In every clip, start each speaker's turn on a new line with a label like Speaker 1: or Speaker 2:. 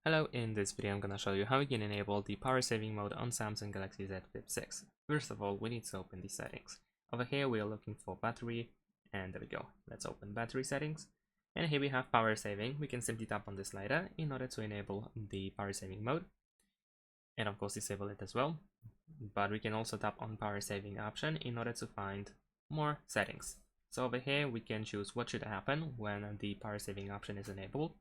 Speaker 1: Hello, in this video I'm gonna show you how you can enable the power saving mode on Samsung Galaxy Z Flip 6. First of all, we need to open the settings. Over here we are looking for battery, and there we go. Let's open battery settings. And here we have power saving. We can simply tap on this slider in order to enable the power saving mode. And of course disable it as well. But we can also tap on power saving option in order to find more settings. So over here we can choose what should happen when the power saving option is enabled.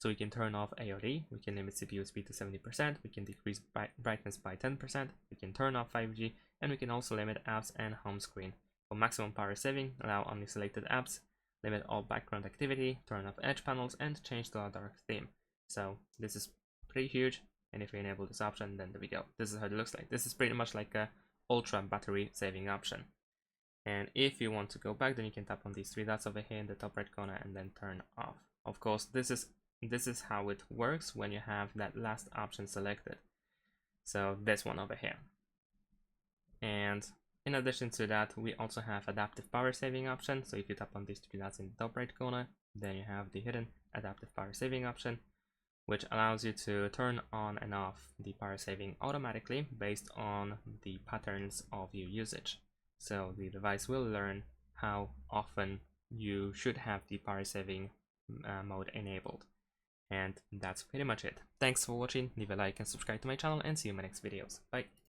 Speaker 1: So we can turn off AOD, we can limit CPU speed to 70%, we can decrease brightness by 10%, we can turn off 5G, and we can also limit apps and home screen. For maximum power saving, allow only selected apps, limit all background activity, turn off edge panels, and change to a dark theme. So this is pretty huge, and if we enable this option, then there we go. This is how it looks like. This is pretty much like a ultra battery saving option. And if you want to go back, then you can tap on these three dots over here in the top right corner and then turn off. Of course, this is how it works when you have that last option selected. So this one over here. And in addition to that, we also have adaptive power saving option. So if you tap on these three dots in the top right corner, then you have the hidden adaptive power saving option, which allows you to turn on and off the power saving automatically based on the patterns of your usage. So the device will learn how often you should have the power saving mode enabled. And that's pretty much it. Thanks for watching, leave a like and subscribe to my channel, and see you in my next videos. Bye!